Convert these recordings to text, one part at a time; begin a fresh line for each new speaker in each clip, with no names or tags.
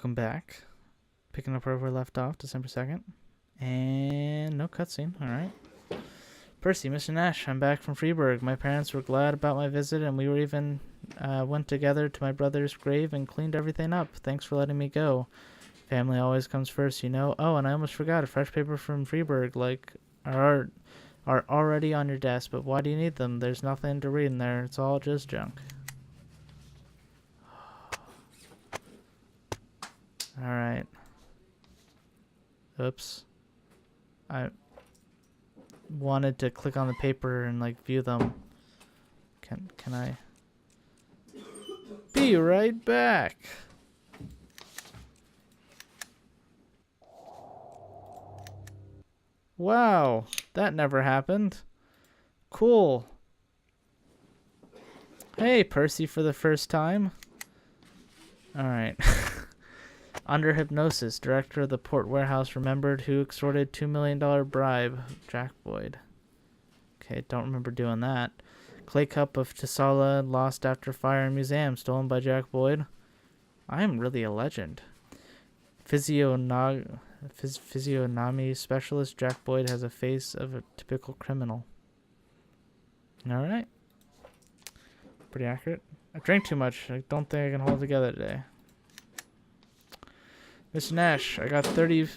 welcome back. Picking up where we left off, December 2nd. And no cutscene, alright. Percy, Mr. Nash, I'm back from Freeburg. My parents were glad about my visit, and we were even went together to my brother's grave and cleaned everything up. Thanks for letting me go. Family always comes first, you know. Oh, and I almost forgot, a fresh paper from Freeburg, are already on your desk, but why do you need them? There's nothing to read in there. It's all just junk. Alright. Oops. I wanted to click on the paper and view them. Can I be right back? Wow, that never happened. Cool. Hey, Percy, for the first time. Alright. Under hypnosis, director of the port warehouse remembered who extorted $2 million bribe. Jack Boyd. Okay, don't remember doing that. Clay cup of Tisala lost after fire in museum, stolen by Jack Boyd. I am really a legend. Physiognomy specialist Jack Boyd has a face of a typical criminal. Alright. Pretty accurate. I drank too much. I don't think I can hold it together today. Mr. Nash, I got $30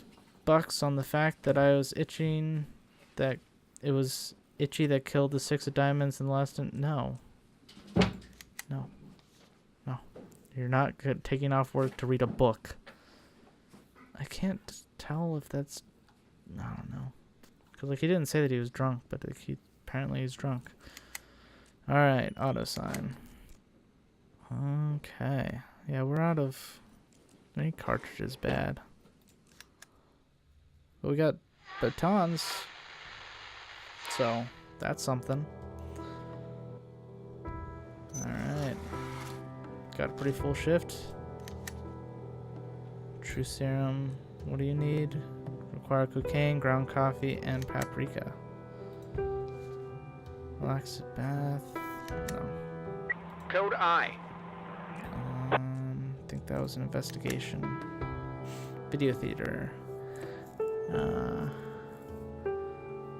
on the fact that I was itching, that it was Itchy that killed the 6 of diamonds in the last... No. No. No. You're not taking off work to read a book. I can't tell if that's... I don't know. Because, he didn't say that he was drunk, but apparently he's drunk. Alright, auto sign. Okay. Yeah, we're out of... Any cartridges bad. But we got batons. So, that's something. Alright. Got a pretty full shift. True serum. What do you need? Require cocaine, ground coffee, and paprika. Relax bath. No.
Code I.
I think that was an investigation. Video theater.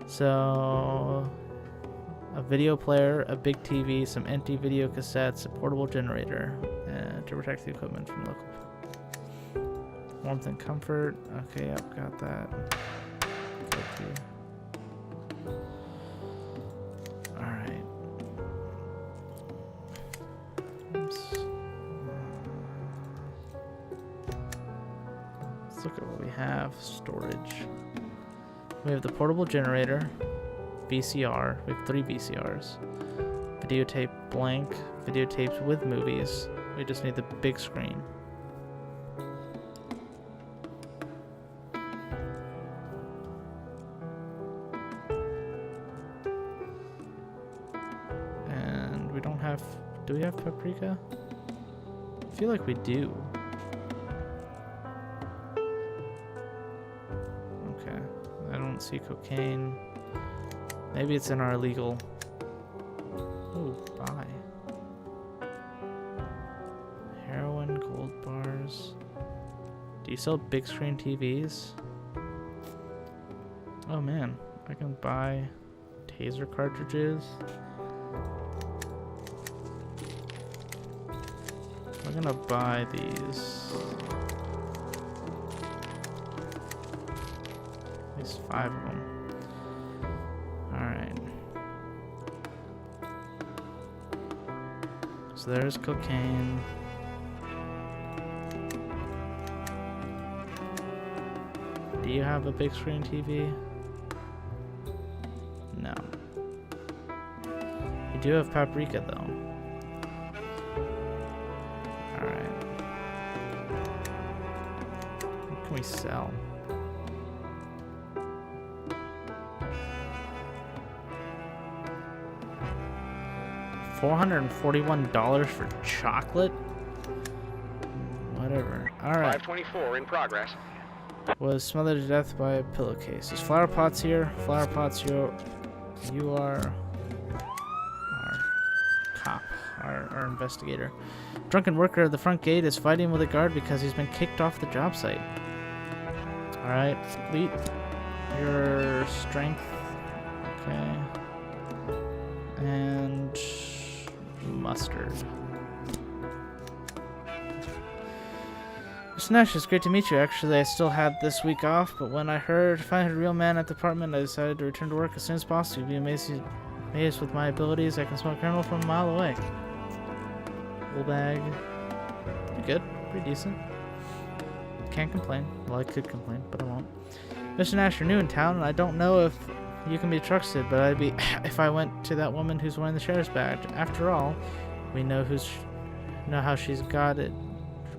So a video player, a big TV, some empty video cassettes, a portable generator to protect the equipment from local warmth and comfort. Okay, yep, got that. Alright. Oops. Let's look at what we have. Storage. We have the portable generator, VCR. We have 3 VCRs. Videotape blank. Videotapes with movies. We just need the big screen. And we don't have... Do we have paprika? I feel like we do. Okay. I don't see cocaine. Maybe it's in our illegal... Oh, buy. Heroin, gold bars. Do you sell big screen TVs? Oh man, I can buy taser cartridges. I'm gonna buy these. At least 5 of them. Alright. So there's cocaine. Do you have a big screen TV? No. You do have paprika though. Alright. What can we sell? $441 for chocolate? Whatever. Alright.
524 in progress.
Was smothered to death by a pillowcase. There's flower pots here. Flower pots, you are our cop. our investigator. Drunken worker at the front gate is fighting with a guard because he's been kicked off the job site. Alright, Fleet. Your strength. Okay. And mustard. Mr. Nash, it's great to meet you. Actually, I still had this week off, but when I heard if I had a real man at the department, I decided to return to work as soon as possible. You'd be amazed with my abilities. I can smell a criminal from a mile away. Full bag. Pretty good. Pretty decent. Can't complain. Well, I could complain, but I won't. Mr. Nash, you're new in town, and I don't know if you can be trusted, but I'd be if I went to that woman who's wearing the sheriff's badge. After all, we know how she's got it.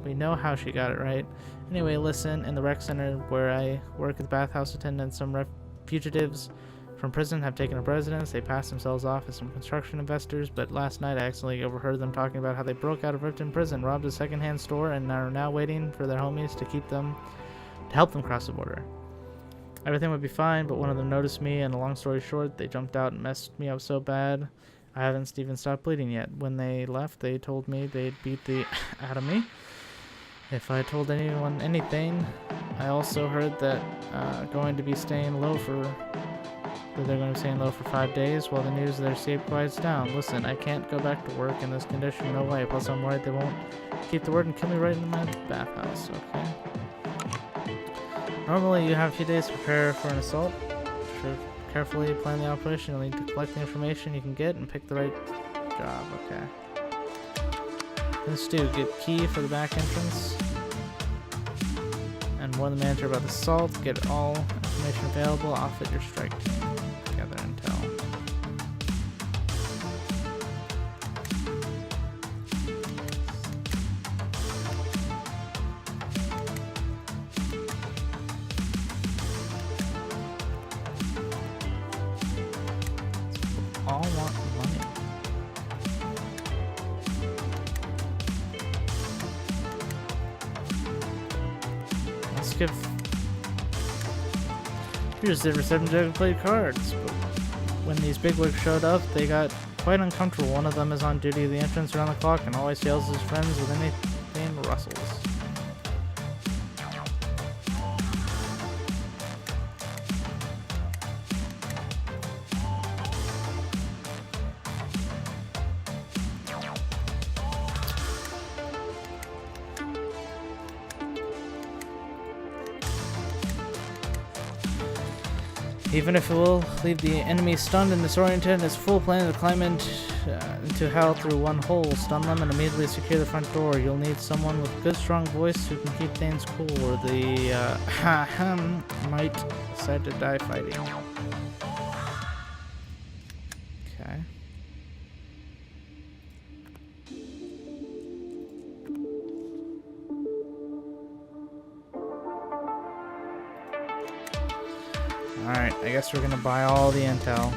We know how she got it, right? Anyway, listen, in the rec center where I work as bathhouse attendant, some fugitives from prison have taken up residence. They passed themselves off as some construction investors, but last night I accidentally overheard them talking about how they broke out of Ripton prison, robbed a secondhand store, and are now waiting for their homies to help them cross the border. Everything would be fine, but one of them noticed me, and a long story short, they jumped out and messed me up so bad I haven't even stopped bleeding yet. When they left, they told me they'd beat the out of me if I told anyone anything. I also heard that they're going to be staying low for 5 days while the news of their escape quiets down. Listen, I can't go back to work in this condition, no way. Plus, I'm worried they won't keep the word and kill me right in my bathhouse, okay? Normally, you have a few days to prepare for an assault. Carefully plan the operation. You'll need to collect the information you can get and pick the right job, okay? Let's do get key for the back entrance. And warn the manager about the assault. Get all information available. Outfit your strike team. Gather intel. All want money. Let's give. Here's the 7 jug played cards. But when these bigwigs showed up, they got quite uncomfortable. One of them is on duty at the entrance around the clock and always yells at his friends with anything rustles. Even if it will leave the enemy stunned and disoriented, it's full plan to climb into hell through one hole, stun them, and immediately secure the front door. You'll need someone with a good, strong voice who can keep things cool, or the might decide to die fighting. Okay. Alright, I guess we're gonna buy all the intel.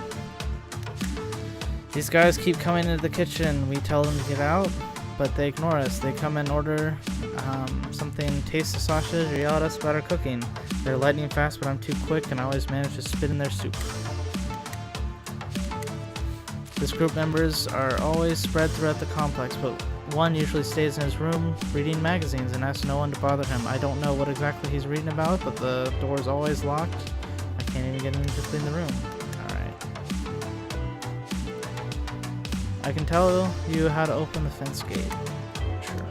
These guys keep coming into the kitchen. We tell them to get out, but they ignore us. They come and order something, taste the sausage, or yell at us about our cooking. They're lightning fast, but I'm too quick, and I always manage to spit in their soup. This group members are always spread throughout the complex, but one usually stays in his room reading magazines and asks no one to bother him. I don't know what exactly he's reading about, but the door's always locked. I can't even get in to clean the room. Alright. I can tell you how to open the fence gate. Sure.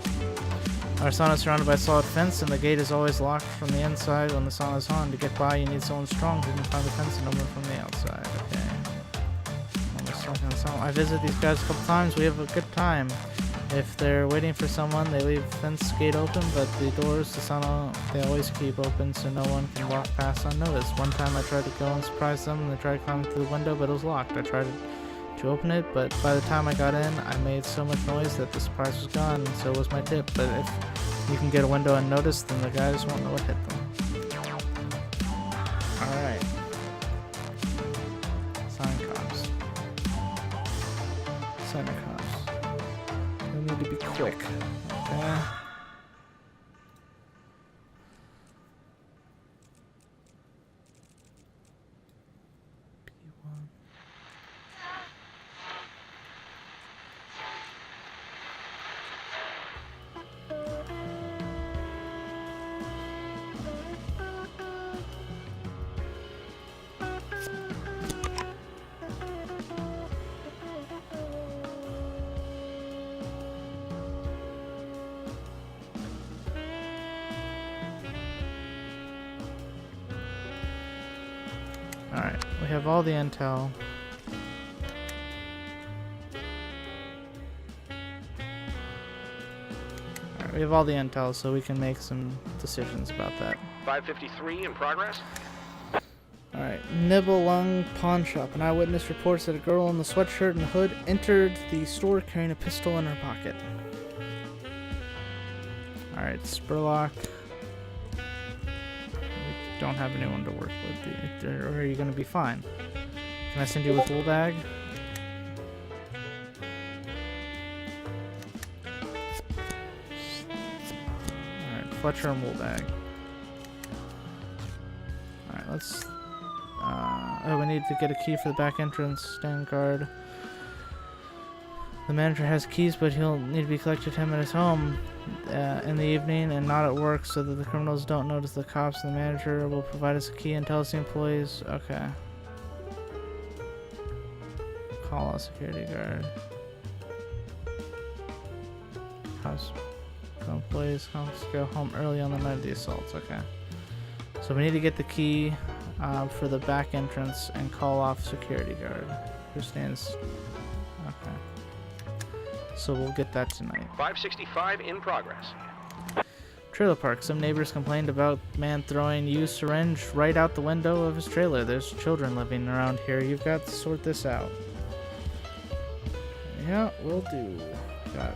Our sauna is surrounded by a solid fence, and the gate is always locked from the inside when the sauna is on. To get by, you need someone strong who can climb the fence and open it from the outside. Okay. I visit these guys a couple times. We have a good time. If they're waiting for someone, they leave the fence gate open, but the doors to sauna, they always keep open so no one can walk past unnoticed. One time I tried to go and surprise them, and they tried climbing through the window, but it was locked. I tried to open it, but by the time I got in, I made so much noise that the surprise was gone, and so was my tip. But if you can get a window unnoticed, then the guys won't know what hit them. Alright. Sign cops. Sign cops. We need to be quick. Okay. P1. Alright, we have all the intel. Alright, we have all the intel, so we can make some decisions about that.
553 in progress.
Alright, Nibelung Pawn Shop. An eyewitness reports that a girl in the sweatshirt and hood entered the store carrying a pistol in her pocket. Alright, Spurlock. We don't have anyone to work with. Or are you going to be fine? Can I send you with Woolbag? Alright, Fletcher and Woolbag. Alright, let's... oh, we need to get a key for the back entrance. Stand guard. The manager has keys, but he'll need to be collected him at his home in the evening and not at work so that the criminals don't notice the cops. And the manager will provide us a key and tell us the employees. Okay. Call a security guard. Cops. Employees go home early on the night of the assaults. Okay. So we need to get the key for the back entrance and call off security guard who stands. Okay. So we'll get that tonight.
565 in progress.
Trailer park. Some neighbors complained about man throwing used syringe right out the window of his trailer. There's children living around here. You've got to sort this out. Yeah, we'll do. Got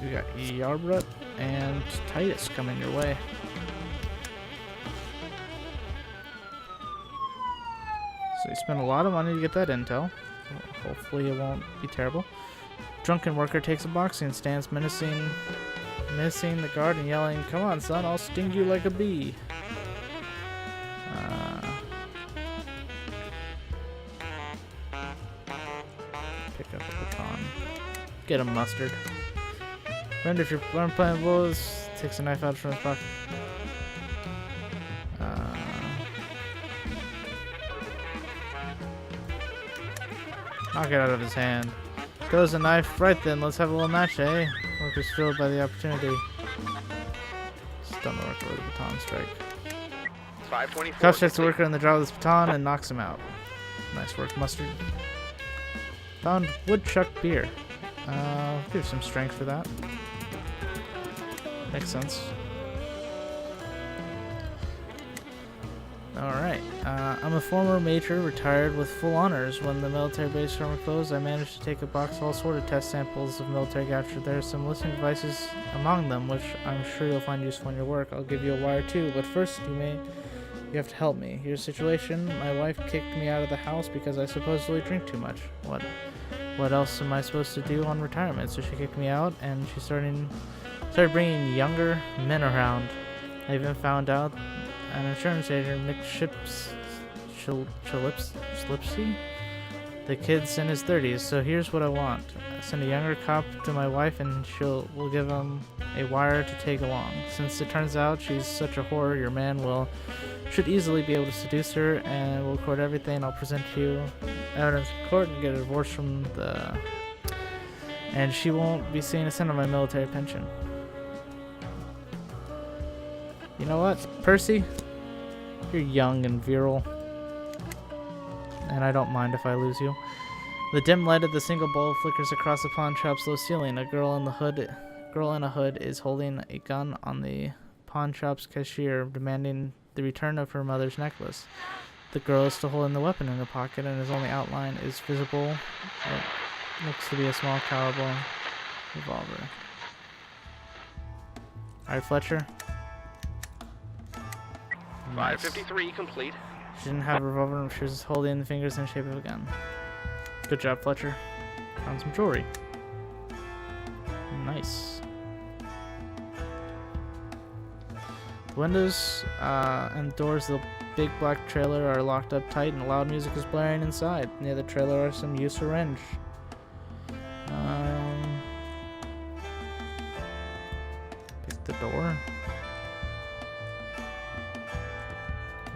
we got Yarbrut and Titus coming your way. So you spent a lot of money to get that intel. Hopefully it won't be terrible. Drunken worker takes a boxing stance, menacing the guard and yelling, "Come on, son, I'll sting you like a bee." Pick up a baton. Get him mustard. Friend, if you're playing bulls, takes a knife out from his pocket. Knock it out of his hand. Throws a knife. Right then, let's have a little match, eh? Worker's thrilled by the opportunity. Stun the worker with a baton strike.
524.
Cop strikes the worker in the jaw with his baton and knocks him out. Nice work, mustard. Found woodchuck beer. Give some strength for that. Makes sense. Alright, I'm a former major, retired with full honors. When the military base summer closed, I managed to take a box of all sort of test samples of military capture. There are some listening devices among them, which I'm sure you'll find useful in your work. I'll give you a wire too, but first you have to help me. Here's the situation. My wife kicked me out of the house because I supposedly drink too much. What else am I supposed to do on retirement? So she kicked me out, and she started bringing younger men around. I even found out an insurance agent, Nick Schlipsy. The kid's in his 30s, so here's what I want. Send a younger cop to my wife and we'll give him a wire to take along. Since it turns out she's such a whore, your man should easily be able to seduce her, and we'll record everything. I'll present you evidence in court and get a divorce and she won't be seeing a cent of my military pension. You know what, Percy? You're young and virile, and I don't mind if I lose you. The dim light of the single bulb flickers across the pawn shop's low ceiling. A girl in a hood is holding a gun on the pawn shop's cashier, demanding the return of her mother's necklace. The girl is still holding the weapon in her pocket, and his only outline is visible. It looks to be a small caliber revolver. Alright, Fletcher.
553 complete.
She didn't have a revolver, she was holding the fingers in the shape of a gun. Good job, Fletcher. Found some jewelry. Nice. The windows and doors of the big black trailer are locked up tight, and loud music is blaring inside. Near the trailer are some used syringe. Pick the door.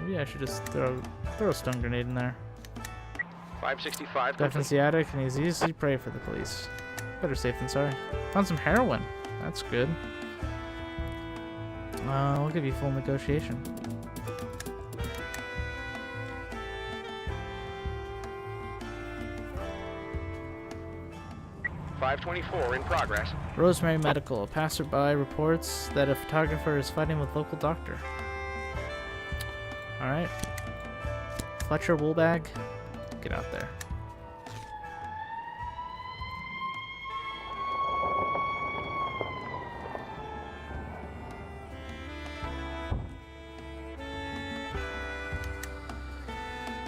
Maybe I should just throw a stun grenade in there.
565
Definitely the attic, and he's easily prey for the police. Better safe than sorry. Found some heroin. That's good. We'll give you full negotiation.
524 in progress.
Rosemary Medical. A passerby reports that a photographer is fighting with local doctor. Alright. Fletcher Woolbag. Get out there.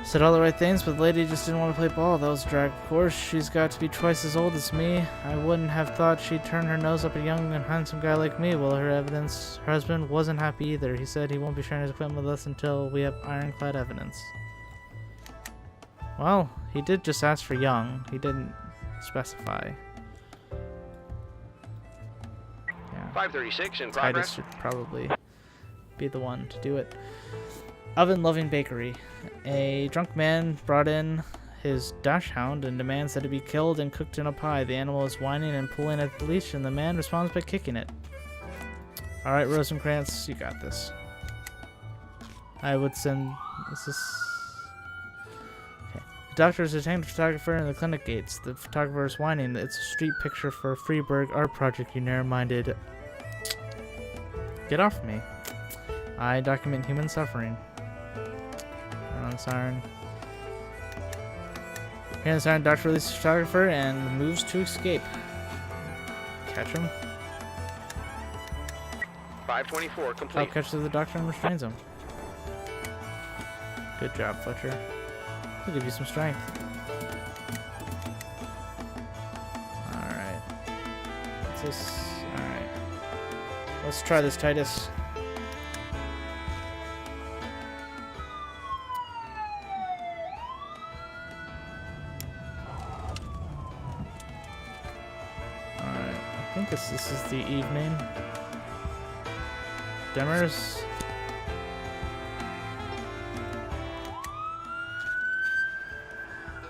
Said all the right things, but the lady just didn't want to play ball. That was a drag, of course. She's got to be twice as old as me. I wouldn't have thought she'd turn her nose up at a young and handsome guy like me. Well, her husband wasn't happy either. He said he won't be sharing his equipment with us until we have ironclad evidence. Well, he did just ask for young. He didn't specify. Yeah.
536 in
Titus
progress.
should probably be the one to do it. Oven-loving bakery. A drunk man brought in his dachshund and demands that it be killed and cooked in a pie. The animal is whining and pulling at the leash, and the man responds by kicking it. Alright, Rosencrantz, you got this. I would send... Is this... Okay. The doctor is detained a photographer in the clinic gates. The photographer is whining. It's a street picture for a Freeburg art project, you narrow-minded... Get off me. I document human suffering. On siren. Hearing the siren, doctor releases the photographer and moves to escape. Catch him.
524 complete.
Catches the doctor and restrains him. Good job, Fletcher. We'll give you some strength. Alright. What's this? Alright. Let's try this, Titus. I think this is the evening. Demers.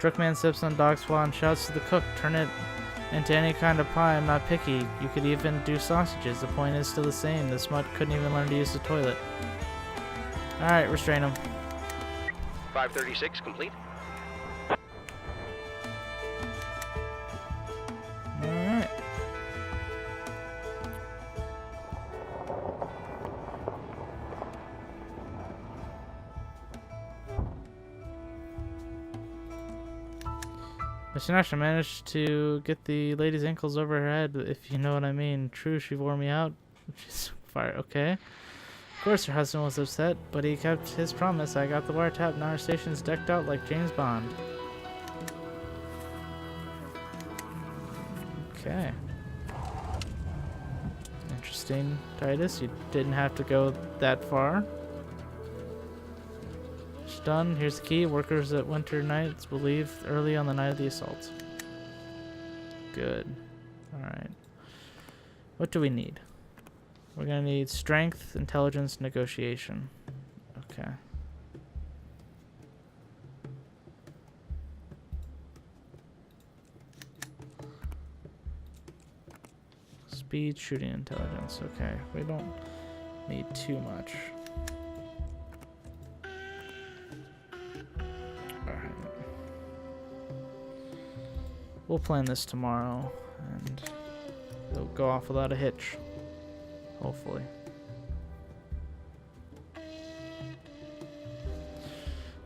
Drunk man sips on dog swat and shouts to the cook, turn it into any kind of pie, I'm not picky. You could even do sausages. The point is still the same. This mutt couldn't even learn to use the toilet. Alright, restrain him.
536 complete.
Alright. Mr. Nash, I managed to get the lady's ankles over her head, if you know what I mean. True, she wore me out. She's fire. Okay. Of course, her husband was upset, but he kept his promise. I got the wiretap. Now our station's decked out like James Bond. Okay. Interesting, Titus. You didn't have to go that far. It's done. Here's the key. Workers at Winter Nights will leave early on the night of the assault. Good. Alright. What do we need? We're going to need strength, intelligence, negotiation. Okay. Speed, shooting, intelligence. Okay. We don't need too much. Alright. We'll plan this tomorrow, and it'll go off without a hitch. Hopefully.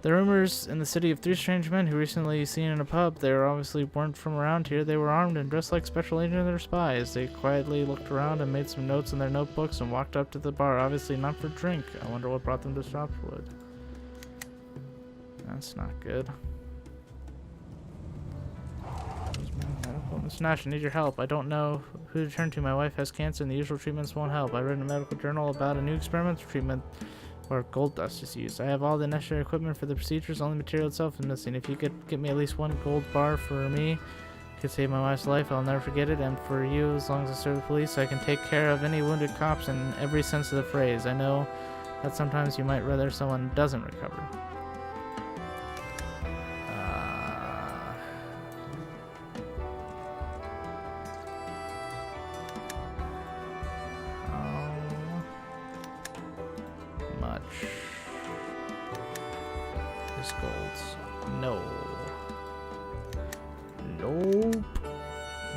The rumors in the city of three strange men who recently seen in a pub. They obviously weren't from around here. They were armed and dressed like special agents or spies. They quietly looked around and made some notes in their notebooks and walked up to the bar, obviously not for drink. I wonder what brought them to Shopwood. That's not good. Mr. Nash, I need your help. I don't know who to turn to. My wife has cancer and the usual treatments won't help. I read in a medical journal about a new experimental treatment where gold dust is used. I have all the necessary equipment for the procedures, only material itself is missing. If you could get me at least one gold bar for me, it could save my wife's life. I'll never forget it. And for you, as long as I serve the police, I can take care of any wounded cops in every sense of the phrase. I know that sometimes you might rather someone doesn't recover.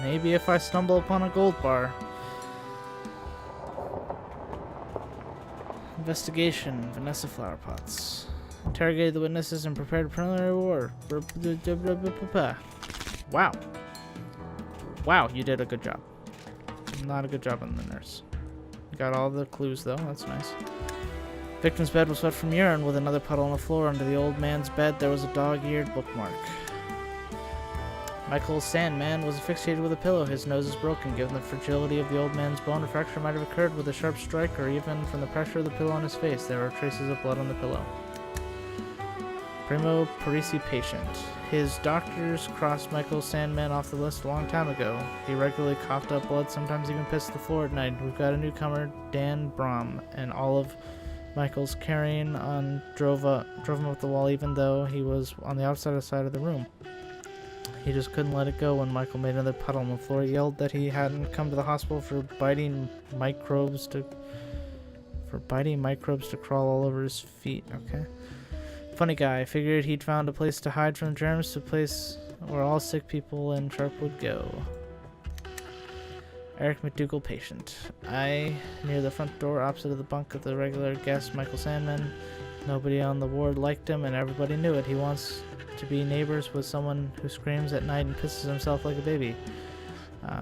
Maybe if I stumble upon a gold bar. Investigation. Vanessa flower pots. Interrogated the witnesses and prepared a preliminary report. Wow. Wow, you did a good job. Not a good job on the nurse. Got all the clues though, that's nice. Victim's bed was wet from urine with another puddle on the floor. Under the old man's bed there was a dog-eared bookmark. Michael Sandman was asphyxiated with a pillow. His nose is broken. Given the fragility of the old man's bone, a fracture might have occurred with a sharp strike or even from the pressure of the pillow on his face. There are traces of blood on the pillow. Primo Parisi patient. His doctors crossed Michael Sandman off the list a long time ago. He regularly coughed up blood, sometimes even pissed the floor at night. We've got a newcomer, Dan Brom, and all of Michael's carrying on drove him up the wall even though he was on the outside side of the room. He just couldn't let it go when Michael made another puddle on the floor. He yelled that he hadn't come to the hospital for biting microbes to crawl all over his feet. Okay. Funny guy. Figured he'd found a place to hide from germs, a place where all sick people in Sharp would go. Eric McDougall patient. Near the front door opposite of the bunk of the regular guest, Michael Sandman. Nobody on the ward liked him and everybody knew it. He wants to be neighbors with someone who screams at night and pisses himself like a baby.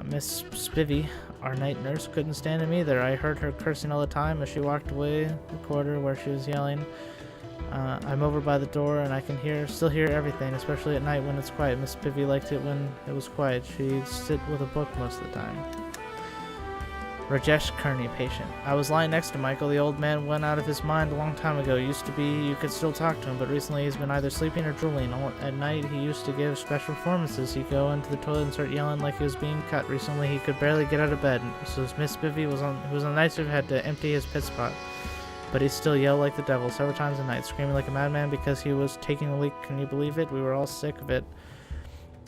Miss Spivey, our night nurse, couldn't stand him either. I heard her cursing all the time as she walked away the corridor where she was yelling. I'm over by the door and I can still hear everything, especially at night when it's quiet. Miss Spivey liked it when it was quiet. She'd sit with a book most of the time. Rajesh Kearney, patient. I was lying next to Michael. The old man went out of his mind a long time ago. Used to be you could still talk to him, but recently he's been either sleeping or drooling. At night he used to give special performances. He'd go into the toilet and start yelling like he was being cut. Recently he could barely get out of bed. So Miss Spivey who was on the night shift had to empty his pit spot. But he still yelled like the devil several times a night, screaming like a madman because he was taking a leak. Can you believe it? We were all sick of it.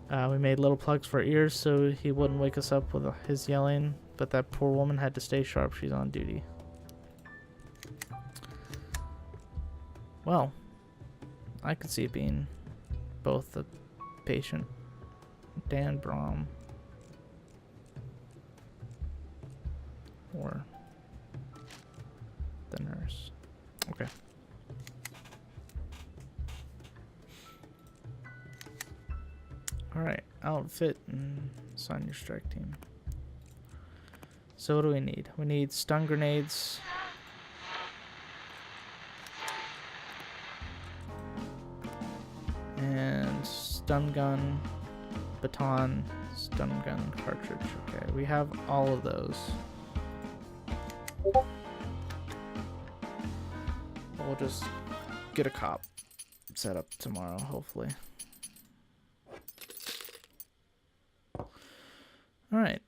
We made little plugs for ears so he wouldn't wake us up with his yelling. But that poor woman had to stay sharp. She's on duty. Well, I could see it being both the patient, Dan Brom, or the nurse. Okay. Alright, outfit and assign your strike team. So what do we need? We need stun grenades. And stun gun, baton, stun gun, cartridge. Okay, we have all of those. We'll just get a cop set up tomorrow, hopefully. Alright,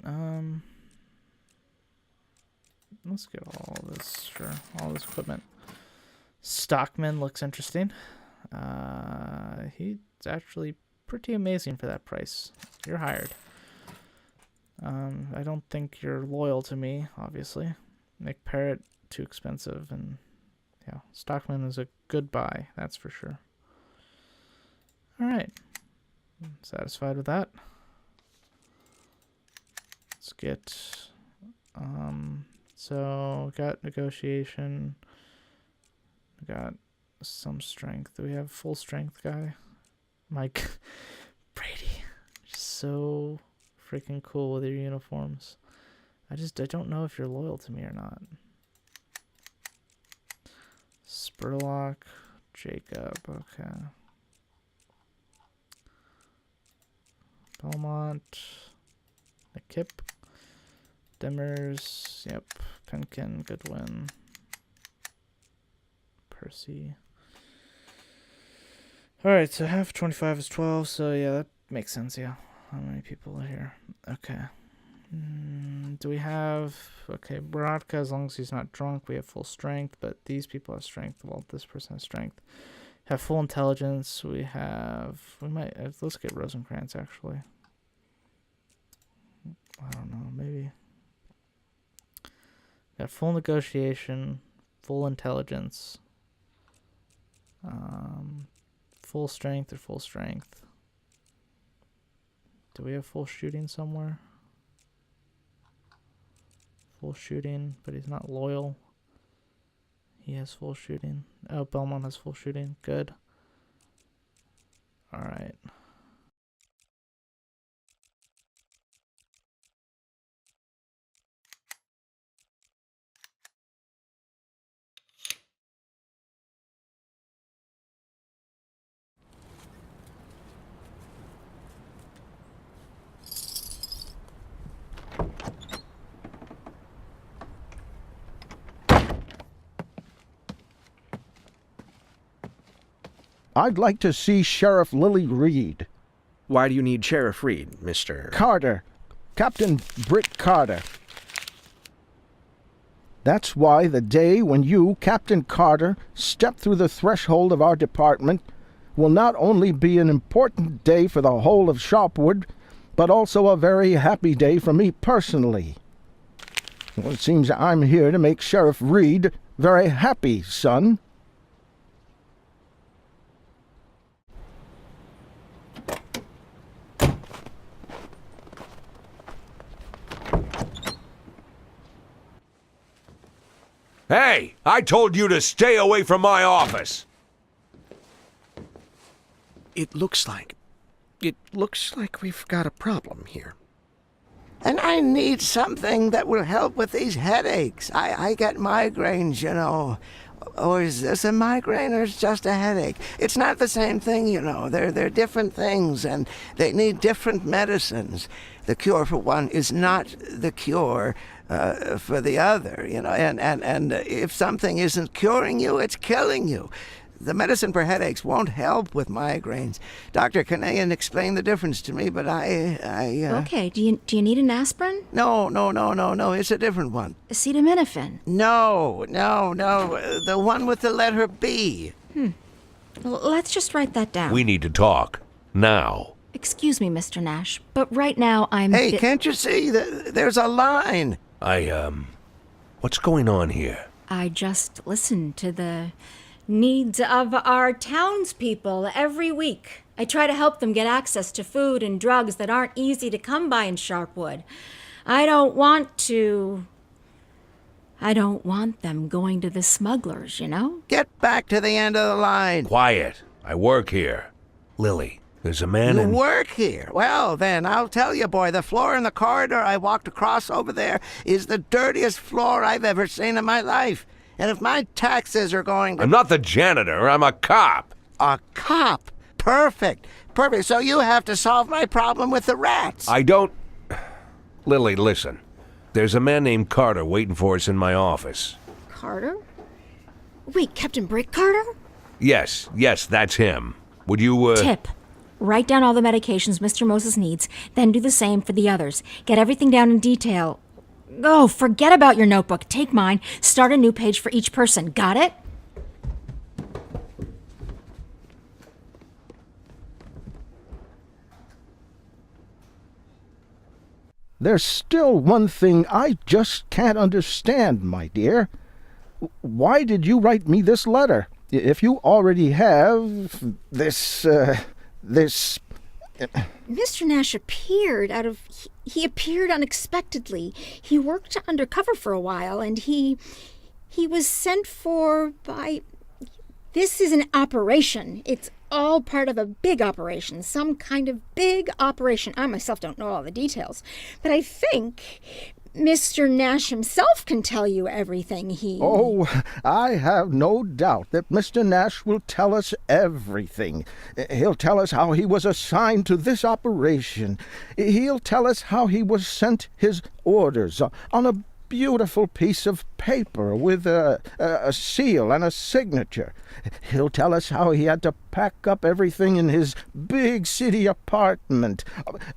let's get all this, sure, all this equipment. Stockman looks interesting. He's actually pretty amazing for that price. You're hired. I don't think you're loyal to me, obviously. Nick Parrott, too expensive, and yeah, Stockman is a good buy, that's for sure. Alright. Satisfied with that. Let's get, so we got negotiation. We got some strength. Do we have full strength guy? Mike Brady. So freaking cool with your uniforms. I don't know if you're loyal to me or not. Spurlock, Jacob, okay. Belmont, McKip, Demers, yep, Penkin, Goodwin, Percy. Alright, so half 25 is 12, so yeah, that makes sense, yeah. How many people are here? Okay. Do we have... Okay, Baratka, as long as he's not drunk, we have full strength, but these people have strength. Well, this person has strength. Have full intelligence. We have... We might... Let's get Rosencrantz, actually. I don't know, maybe... Got full negotiation, full intelligence, full strength or full strength. Do we have full shooting somewhere? full shooting, but he's not loyal. He has full shooting. Oh, Belmont has full shooting. Good. All right.
I'd like to see Sheriff Lily Reed.
Why do you need Sheriff Reed, Mr.
Carter. Captain Britt Carter. That's why the day when you, Captain Carter, step through the threshold of our department will not only be an important day for the whole of Sharpwood, but also a very happy day for me personally. Well, it seems I'm here to make Sheriff Reed very happy, son.
Hey, I told you to stay away from my office.
It looks like we've got a problem here.
And I need something that will help with these headaches. I get migraines, you know. Or is this a migraine or is it just a headache? It's not the same thing, you know. They're different things and they need different medicines. The cure for one is not the cure for the other, you know. And if something isn't curing you, it's killing you. The medicine for headaches won't help with migraines. Dr. Kanayan explained the difference to me, but
Okay, do you need an aspirin?
No, it's a different one.
Acetaminophen?
No, the one with the letter B.
Let's just write that down.
We need to talk. Now.
Excuse me, Mr. Nash, but right now I'm...
Hey, can't you see? There's a line.
What's going on here?
I just listen to the needs of our townspeople every week. I try to help them get access to food and drugs that aren't easy to come by in Sharpwood. I don't want them going to the smugglers, you know?
Get back to the end of the line.
Quiet. I work here. Lily, there's a man
You
in...
work here. Well, then, I'll tell you, boy, the floor in the corridor I walked across over there is the dirtiest floor I've ever seen in my life. And if my taxes are going to...
I'm not the janitor. I'm a cop.
A cop? Perfect. So you have to solve my problem with the rats.
I don't... Lily, listen. There's a man named Carter waiting for us in my office.
Carter? Wait, Captain Britt Carter?
Yes, that's him. Would you,
Tip. Write down all the medications Mr. Moses needs, then do the same for the others. Get everything down in detail. Oh, forget about your notebook. Take mine. Start a new page for each person. Got it?
There's still one thing I just can't understand, my dear. Why did you write me this letter? If you already have this...
Mr. Nash appeared he appeared unexpectedly. He worked undercover for a while, and he was sent for by... This is an operation. It's all part of a big operation, some kind of big operation. I myself don't know all the details, but I think Mr. Nash himself can tell you everything he...
Oh, I have no doubt that Mr. Nash will tell us everything. He'll tell us how he was assigned to this operation. He'll tell us how he was sent his orders on a beautiful piece of paper with a seal and a signature. He'll tell us how he had to pack up everything in his big city apartment,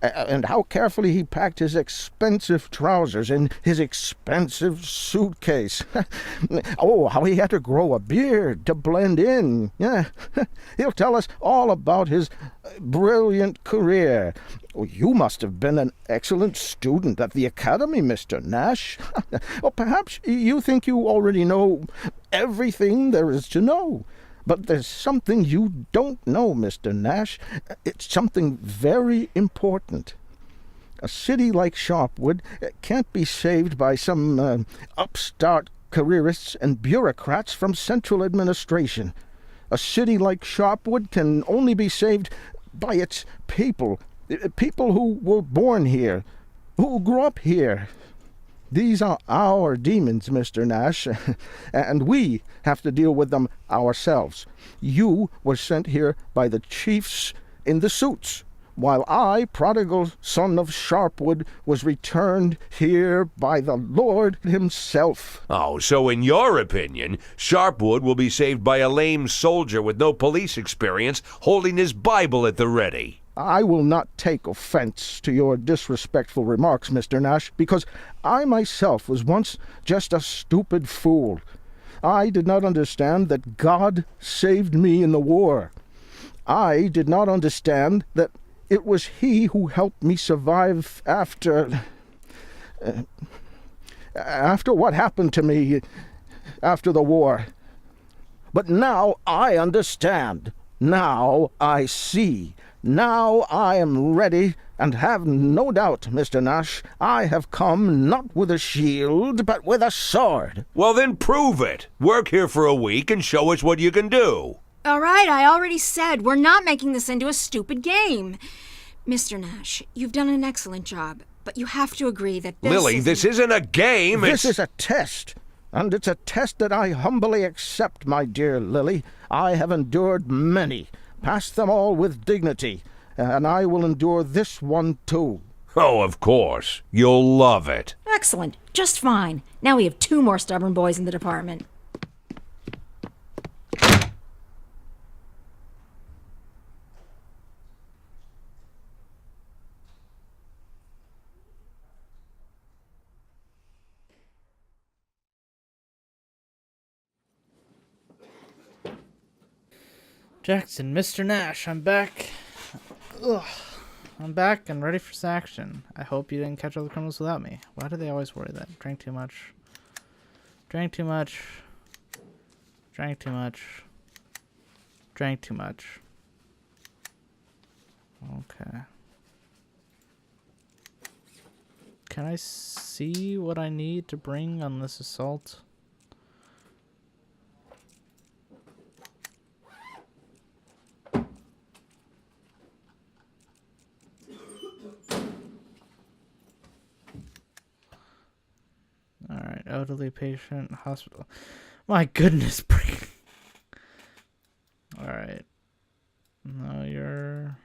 and how carefully he packed his expensive trousers in his expensive suitcase. Oh, how he had to grow a beard to blend in. Yeah. He'll tell us all about his brilliant career. You must have been an excellent student at the academy, Mr. Nash. Or perhaps you think you already know everything there is to know. But there's something you don't know, Mr. Nash. It's something very important. A city like Sharpwood can't be saved by some upstart careerists and bureaucrats from central administration. A city like Sharpwood can only be saved by its people, people who were born here, who grew up here. These are our demons, Mr. Nash, and we have to deal with them ourselves. You were sent here by the chiefs in the suits, while I, prodigal son of Sharpwood, was returned here by the Lord himself.
Oh, so in your opinion, Sharpwood will be saved by a lame soldier with no police experience holding his Bible at the ready?
I will not take offense to your disrespectful remarks, Mr. Nash, because I myself was once just a stupid fool. I did not understand that God saved me in the war. I did not understand that it was He who helped me survive after what happened to me after the war. But now I understand. Now I see. Now I am ready, and have no doubt, Mr. Nash, I have come not with a shield, but with a sword.
Well, then prove it. Work here for a week and show us what you can do.
All right, I already said we're not making this into a stupid game. Mr. Nash, you've done an excellent job, but you have to agree that
this isn't a game.
This is a test. And it's a test that I humbly accept, my dear Lily. I have endured many. Passed them all with dignity, and I will endure this one too.
Oh, of course. You'll love it.
Excellent. Just fine. Now we have 2 more stubborn boys in the department.
Jackson, Mr. Nash, I'm back. Ugh. I'm back and ready for some action. I hope you didn't catch all the criminals without me. Why do they always worry that? Drank too much. Drank too much. Drank too much. Drank too much. Okay. Can I see what I need to bring on this assault? Alright, elderly patient, hospital. My goodness, Britt. Alright. No, you're...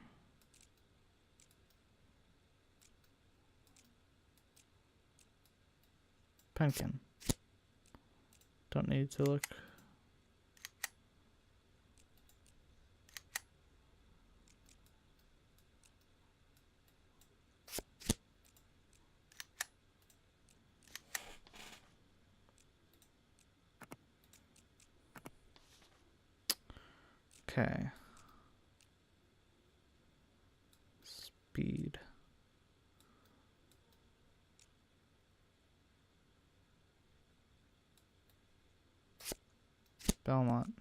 Penkin. Don't need to look. Okay. Speed. Belmont.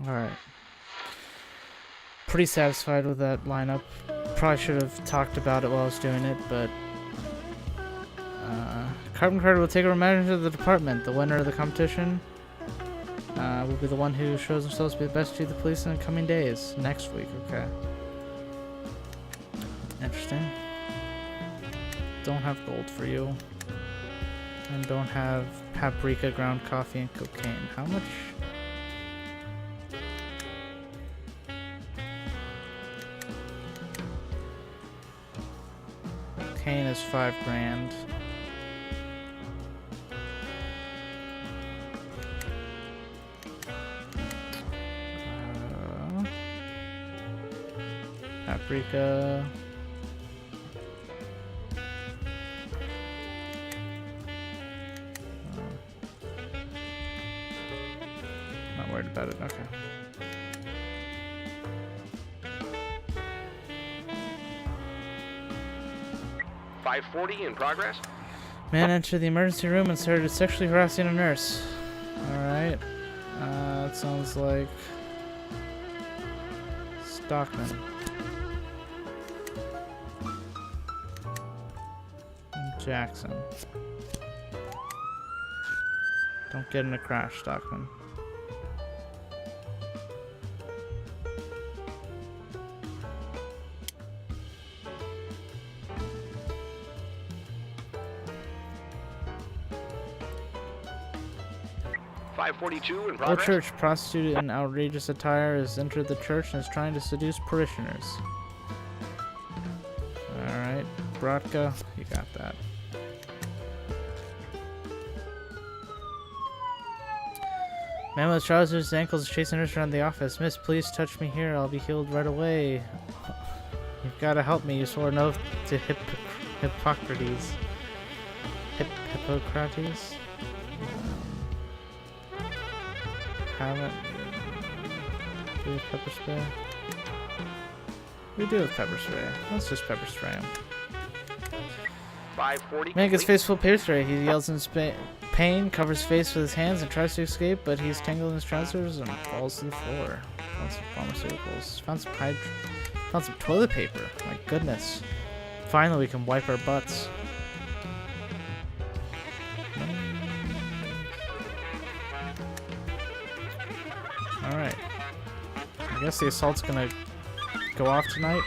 Alright. Pretty satisfied with that lineup. Probably should have talked about it while I was doing it, but... Carbon Carter will take over management of the department. The winner of the competition will be the one who shows themselves to be the best to the police in the coming days. Next week, okay. Interesting. Don't have gold for you. And don't have paprika, ground coffee, and cocaine. How much? Cocaine is 5 grand. Paprika. Not worried about it. Okay.
.540 in progress.
Man entered the emergency room and started sexually harassing a nurse. Alright. It sounds like Stockman. And Jackson. Don't get in a crash, Stockman.
.542 in
Old
progress.
church prostitute in outrageous attire has entered the church and is trying to seduce parishioners. Alright, Brodka, you got that. Man with trousers and ankles is chasing nurse around the office. Miss, please touch me here. I'll be healed right away. You've got to help me. You swore an oath to Hippocrates. Hippocrates? Haven't. Do with pepper spray? We do with pepper spray. Let's just pepper spray him.
540.
Man gets
complete.
face full of pepper spray. He yells in pain, covers his face with his hands, and tries to escape, but he's tangled in his trousers and falls to the floor. Found some pharmaceuticals. Found some toilet paper. My goodness. Finally, we can wipe our butts. Alright. I guess the assault's gonna go off tonight.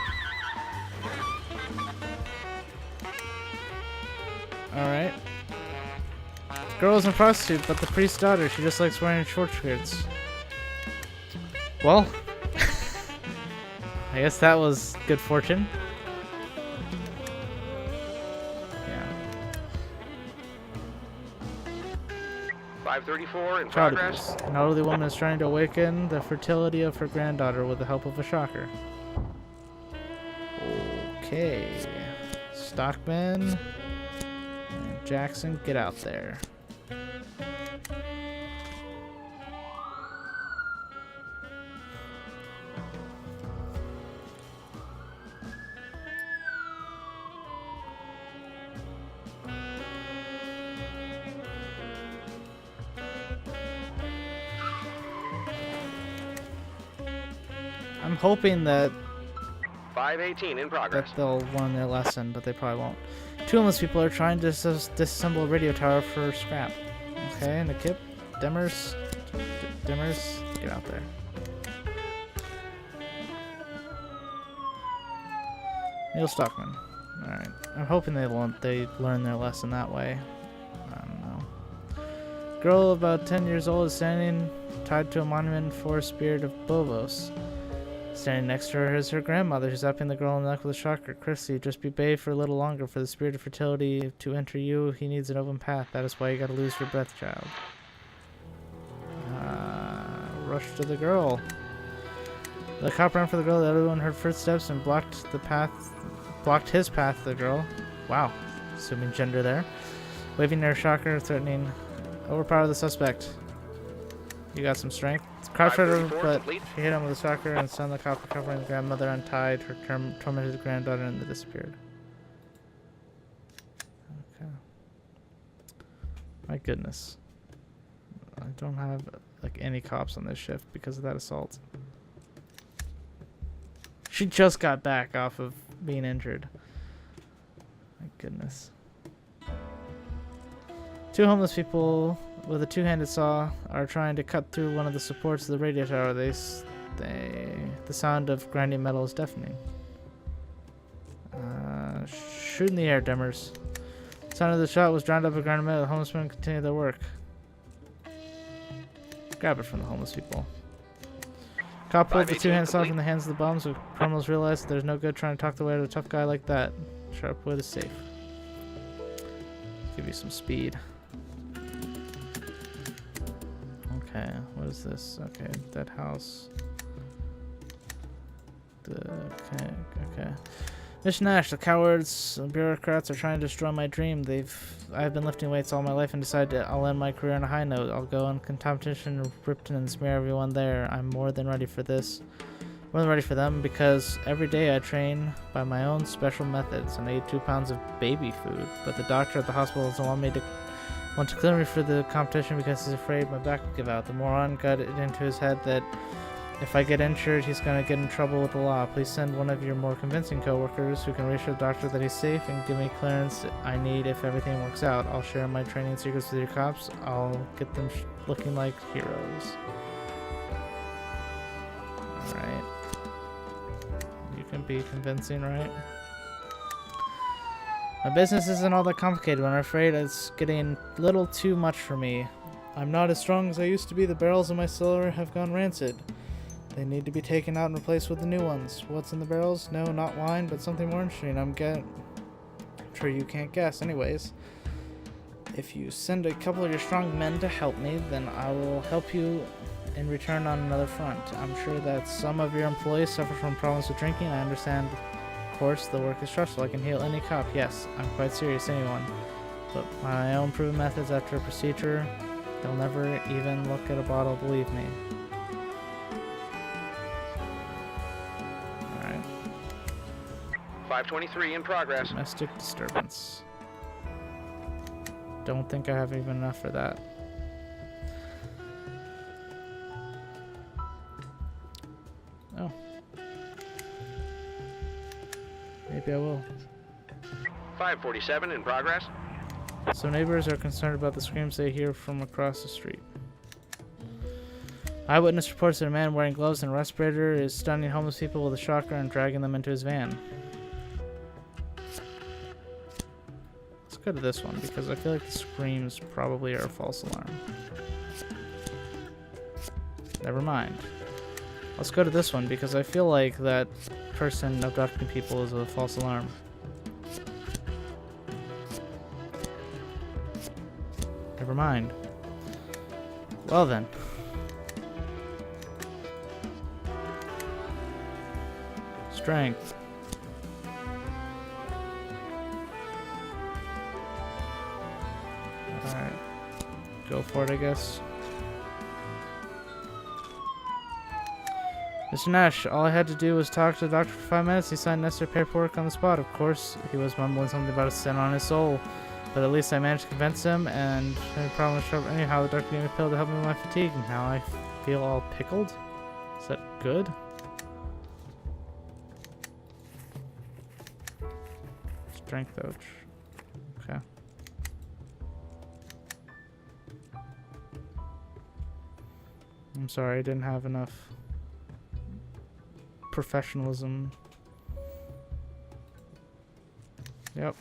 Alright. Girl isn't a prostitute, but the priest's daughter. She just likes wearing short skirts. Well, I guess that was good fortune. Yeah.
534 in
Child
progress.
abuse. An elderly woman is trying to awaken the fertility of her granddaughter with the help of a shocker. Okay. Stockman and Jackson, get out there. I'm hoping that
518 in progress.
they'll learn their lesson, but they probably won't. 2 homeless people are trying to disassemble a radio tower for scrap. Okay, and the Kip, Dimmers, get out there. Neil Stockman. Alright, I'm hoping they learn their lesson that way. I don't know. Girl about 10 years old is standing tied to a monument for a spirit of Bovos. Standing next to her is her grandmother, who's zapping the girl in the neck with a shocker. Chrissy, just be babe for a little longer. For the spirit of fertility to enter you, he needs an open path. That is why you gotta lose your breath, child. Rush to the girl. The cop ran for the girl. The other one heard footsteps and blocked his path to the girl. Wow. Assuming gender there. Waving their shocker, threatening. Overpower the suspect. You got some strength. Crouched over, but she hit him with a shocker and sent the cop recovering. The grandmother untied her tormented granddaughter and they disappeared. Okay. My goodness. I don't have like any cops on this shift because of that assault. She just got back off of being injured. My goodness. 2 homeless people with a 2-handed saw are trying to cut through one of the supports of the radio tower. The sound of grinding metal is deafening. Shoot in the air, dimmers. The sound of the shot was drowned up by grinding metal. The homeless men continue their work. Grab it from the homeless people. Cop pulled the 2-handed saw from the hands of the bums. The criminals realized that there's no good trying to talk the way to a tough guy like that. Sharpwood is safe. Give you some speed. Okay, what is this? Okay, dead house. Okay. Mission Nash, the cowards and bureaucrats are trying to destroy my dream. I've been lifting weights all my life and decided I'll end my career on a high note. I'll go on competition in Ripton and smear everyone there. I'm more than ready for this. More than ready for them because every day I train by my own special methods and I eat 2 pounds of baby food. But the doctor at the hospital doesn't want to clear me for the competition because he's afraid my back will give out. The moron got it into his head that if I get injured, he's going to get in trouble with the law. Please send one of your more convincing coworkers who can reassure the doctor that he's safe and give me clearance I need if everything works out. I'll share my training secrets with your cops. I'll get them looking like heroes. Alright. You can be convincing, right? My business isn't all that complicated, but I'm afraid it's getting a little too much for me. I'm not as strong as I used to be. The barrels in my cellar have gone rancid. They need to be taken out and replaced with the new ones. What's in the barrels? No, not wine, but something more interesting. I'm sure you can't guess. Anyways, if you send a couple of your strong men to help me, then I will help you in return on another front. I'm sure that some of your employees suffer from problems with drinking. I understand. Of course, the work is stressful. I can heal any cop. Yes, I'm quite serious, anyone. But my own proven methods after a procedure, they'll never even look at a bottle, believe me. Alright.
523 in progress.
Domestic disturbance. Don't think I have even enough for that. Oh. Maybe I will.
547 in progress.
So neighbors are concerned about the screams they hear from across the street. Eyewitness reports that a man wearing gloves and a respirator is stunning homeless people with a shotgun and dragging them into his van. Let's go to this one because I feel like the screams probably are a false alarm. Never mind. Let's go to this one because I feel like that person abducting people is a false alarm. Never mind. Well then. Strength. Alright. Go for it, I guess. Mr. Nash, all I had to do was talk to the doctor for 5 minutes. He signed necessary paperwork on the spot. Of course, he was mumbling something about a sin on his soul. But at least I managed to convince him, and any problem showed up. Anyhow, the doctor gave me a pill to help me with my fatigue, and now I feel all pickled. Is that good? Strength ouch. Okay. I'm sorry, I didn't have enough professionalism. Yep.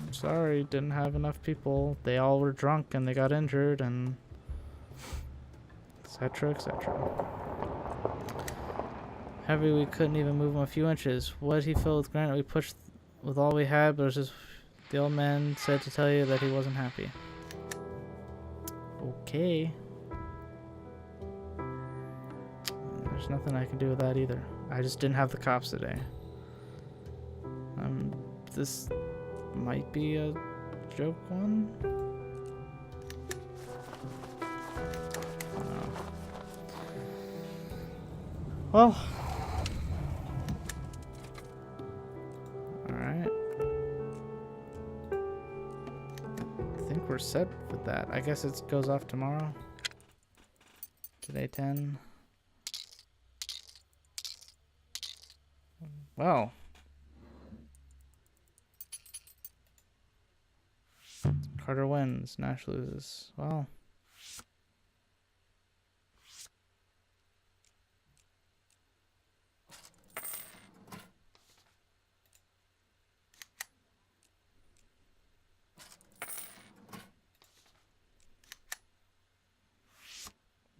I'm sorry, didn't have enough people. They all were drunk and they got injured and etc, etc. Heavy, we couldn't even move him a few inches. What did he fill with granite? We pushed with all we had, but it was just the old man said to tell you that he wasn't happy. Okay. There's nothing I can do with that either. I just didn't have the cops today. This might be a joke one. Well. Alright. I think we're set with that. I guess it goes off tomorrow. Today 10. Well. Carter wins. Nash loses. Well.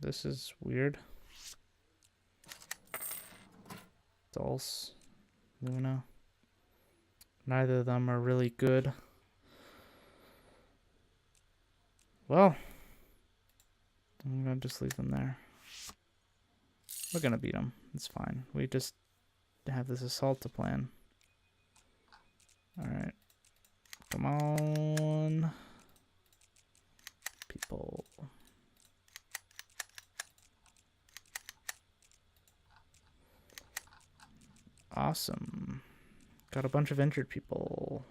This is weird. Dulce, Luna. Neither of them are really good. Well, I'm gonna just leave them there. We're gonna beat them. It's fine. We just have this assault to plan. Alright. Come on. People. Awesome. Got a bunch of injured people.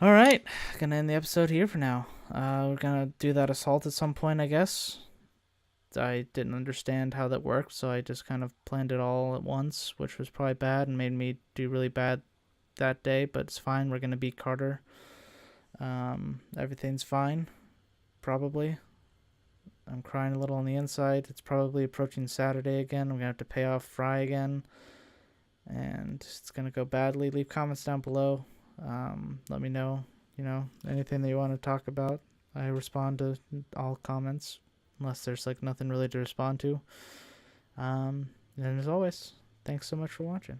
Alright, gonna end the episode here for now. We're gonna do that assault at some point, I guess. I didn't understand how that worked, so I just kind of planned it all at once, which was probably bad and made me do really bad that day, but it's fine. We're gonna beat Carter. Everything's fine, probably. I'm crying a little on the inside. It's probably approaching Saturday again. I'm going to have to pay off Fry again. And it's going to go badly. Leave comments down below. Let me know, anything that you want to talk about. I respond to all comments, unless there's like nothing really to respond to. And as always, thanks so much for watching.